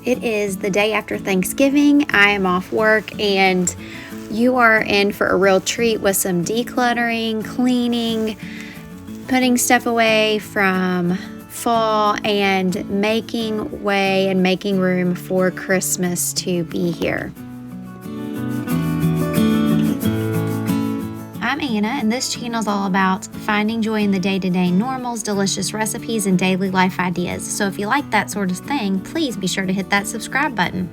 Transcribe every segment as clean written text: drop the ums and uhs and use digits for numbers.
It is the day after Thanksgiving. I am off work and you are in for a real treat with some decluttering, cleaning, putting stuff away from fall and making way and making room for Christmas to be here. I'm Anna, and this channel is all about finding joy in the day-to-day normals, delicious recipes, and daily life ideas. So if you like that sort of thing, please be sure to hit that subscribe button.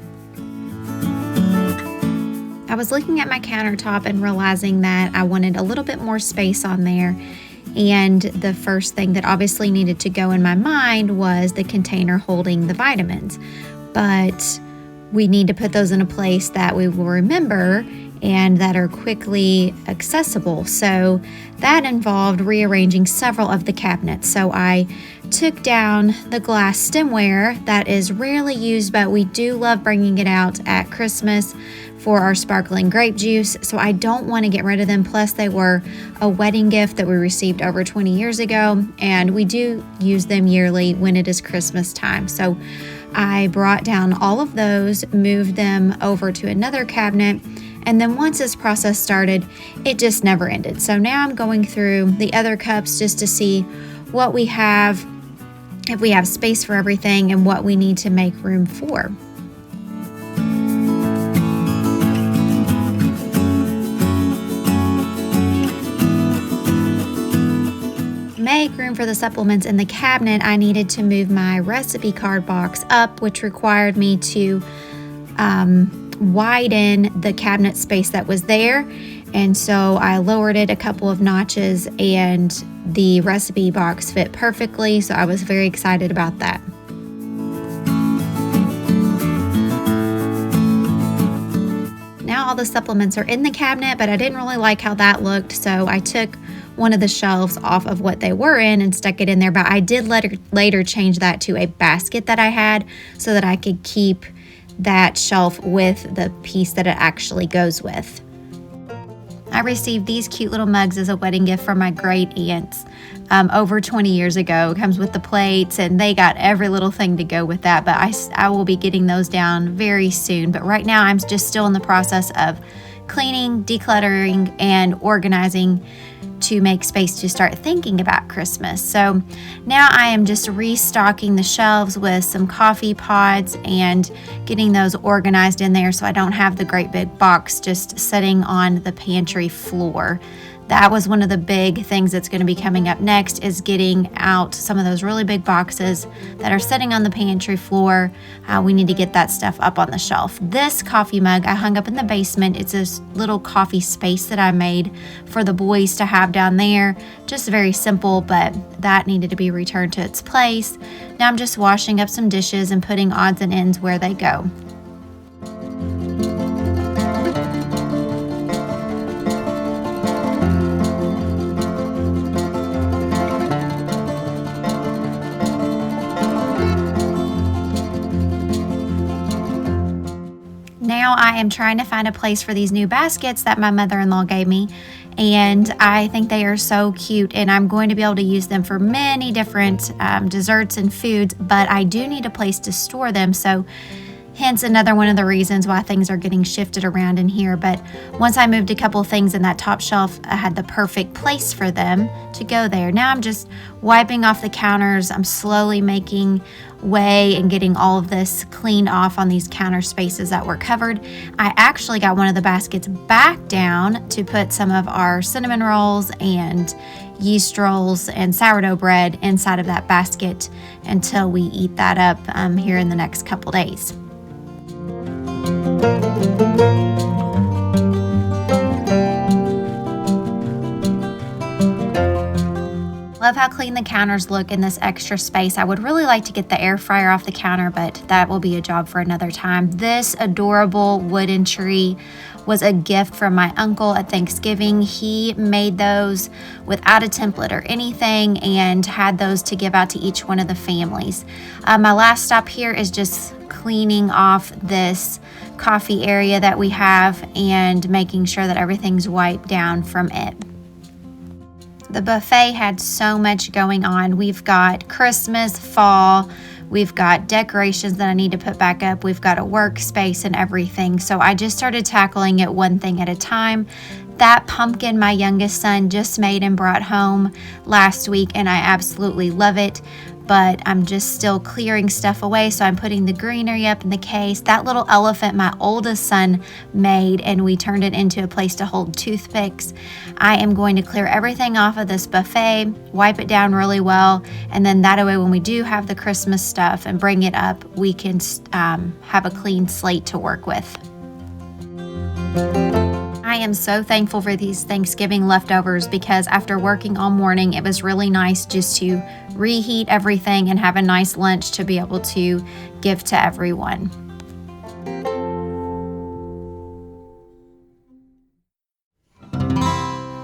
I was looking at my countertop and realizing that I wanted a little bit more space on there. And the first thing that obviously needed to go in my mind was the container holding the vitamins. But we need to put those in a place that we will remember and that are quickly accessible. So that involved rearranging several of the cabinets. So I took down the glass stemware that is rarely used, but we do love bringing it out at Christmas for our sparkling grape juice. So I don't want to get rid of them. Plus they were a wedding gift that we received over 20 years ago, and we do use them yearly when it is Christmas time. So I brought down all of those, moved them over to another cabinet, and then once this process started, it just never ended. So now I'm going through the other cups just to see what we have, if we have space for everything, and what we need to make room for. Make room for the supplements in the cabinet, I needed to move my recipe card box up, which required me to widen the cabinet space that was there. And so I lowered it a couple of notches and the recipe box fit perfectly. So I was very excited about that. Now all the supplements are in the cabinet, but I didn't really like how that looked. So I took one of the shelves off of what they were in and stuck it in there. But I did later change that to a basket that I had so that I could keep that shelf with the piece that it actually goes with. I received these cute little mugs as a wedding gift from my great aunts over 20 years ago. It comes with the plates and they got every little thing to go with that, but I will be getting those down very soon. But right now I'm just still in the process of cleaning, decluttering, and organizing to make space to start thinking about Christmas. So now I am just restocking the shelves with some coffee pods and getting those organized in there so I don't have the great big box just sitting on the pantry floor. That was one of the big things that's going to be coming up next, is getting out some of those really big boxes that are sitting on the pantry floor. We need to get that stuff up on the shelf. This coffee mug I hung up in the basement. It's this little coffee space that I made for the boys to have down there. Just very simple, but that needed to be returned to its place. Now I'm just washing up some dishes and putting odds and ends where they go. Now I am trying to find a place for these new baskets that my mother-in-law gave me, and I think they are so cute, and I'm going to be able to use them for many different desserts and foods, but I do need a place to store them. So hence another one of the reasons why things are getting shifted around in here. But once I moved a couple of things in that top shelf, I had the perfect place for them to go there. Now I'm just wiping off the counters. I'm slowly making way and getting all of this cleaned off on these counter spaces that were covered. I actually got one of the baskets back down to put some of our cinnamon rolls and yeast rolls and sourdough bread inside of that basket until we eat that up here in the next couple days. Love how clean the counters look in this extra space. I would really like to get the air fryer off the counter, but that will be a job for another time. This adorable wooden tree was a gift from my uncle at Thanksgiving. He made those without a template or anything and had those to give out to each one of the families. My last stop here is just cleaning off this coffee area that we have and making sure that everything's wiped down from it. The buffet had so much going on. We've got Christmas, fall, We've got decorations that I need to put back up. We've got a workspace and everything. So I just started tackling it one thing at a time. That pumpkin my youngest son just made and brought home last week, and I absolutely love it. But I'm just still clearing stuff away. So I'm putting the greenery up in the case. That little elephant my oldest son made, and we turned it into a place to hold toothpicks. I am going to clear everything off of this buffet, wipe it down really well, and then that way when we do have the Christmas stuff and bring it up, we can have a clean slate to work with. I am so thankful for these Thanksgiving leftovers because after working all morning, it was really nice just to reheat everything and have a nice lunch to be able to give to everyone.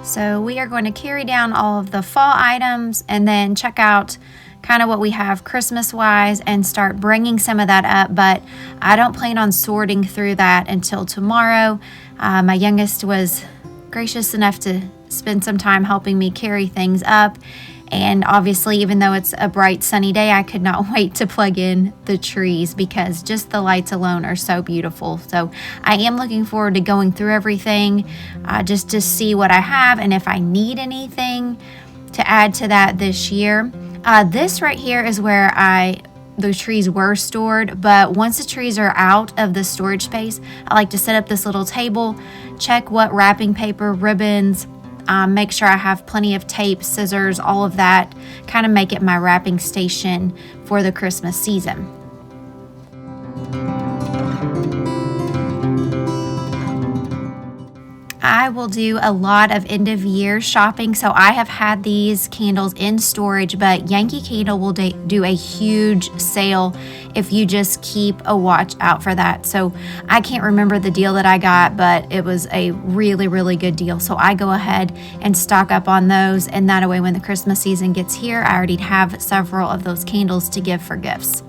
So we are going to carry down all of the fall items and then check out kind of what we have Christmas wise and start bringing some of that up, but I don't plan on sorting through that until tomorrow. My youngest was gracious enough to spend some time helping me carry things up, and obviously even though it's a bright sunny day, I could not wait to plug in the trees because just the lights alone are so beautiful. So I am looking forward to going through everything just to see what I have and if I need anything to add to that this year. This right here is where the trees were stored, but once the trees are out of the storage space, I like to set up this little table, check what wrapping paper, ribbons, make sure I have plenty of tape, scissors, all of that, kind of make it my wrapping station for the Christmas season. I will do a lot of end of year shopping, so I have had these candles in storage, but Yankee Candle will do a huge sale if you just keep a watch out for that. So I can't remember the deal that I got, but it was a really, really good deal. So I go ahead and stock up on those, and that way when the Christmas season gets here, I already have several of those candles to give for gifts.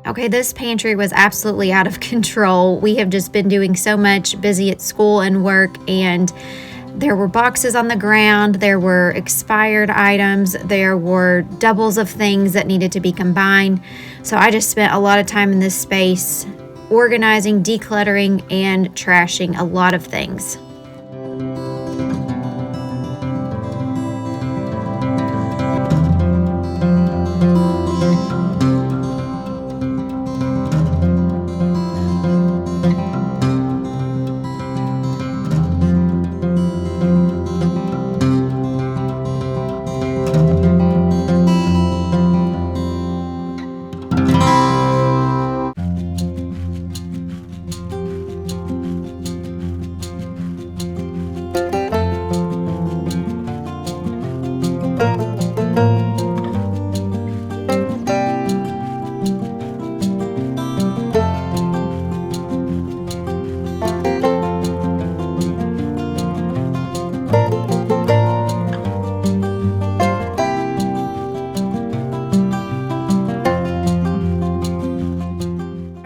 Okay, this pantry was absolutely out of control. We have just been doing so much, busy at school and work, and there were boxes on the ground, there were expired items, there were doubles of things that needed to be combined. So I just spent a lot of time in this space organizing, decluttering, and trashing a lot of things.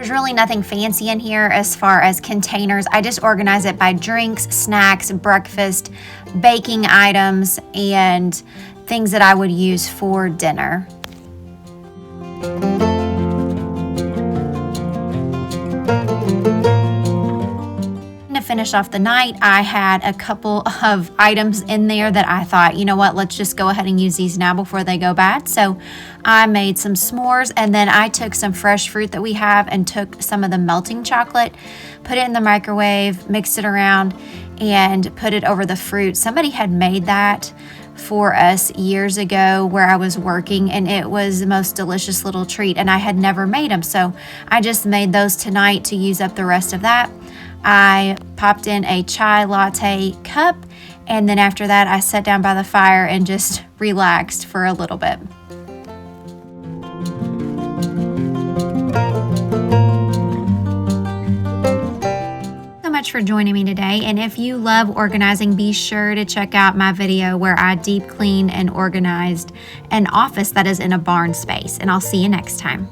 Really nothing fancy in here as far as containers. I just organize it by drinks, snacks, breakfast, baking items, and things that I would use for dinner. To finish off the night, I had a couple of items in there that I thought, you know what, let's just go ahead and use these now before they go bad. So I made some s'mores, and then I took some fresh fruit that we have and took some of the melting chocolate, put it in the microwave, mixed it around, and put it over the fruit. Somebody had made that for us years ago where I was working, and it was the most delicious little treat, and I had never made them. So I just made those tonight to use up the rest of that. I popped in a chai latte cup, and then after that I sat down by the fire and just relaxed for a little bit. So much for joining me today, and if you love organizing, be sure to check out my video where I deep cleaned and organized an office that is in a barn space, and I'll see you next time.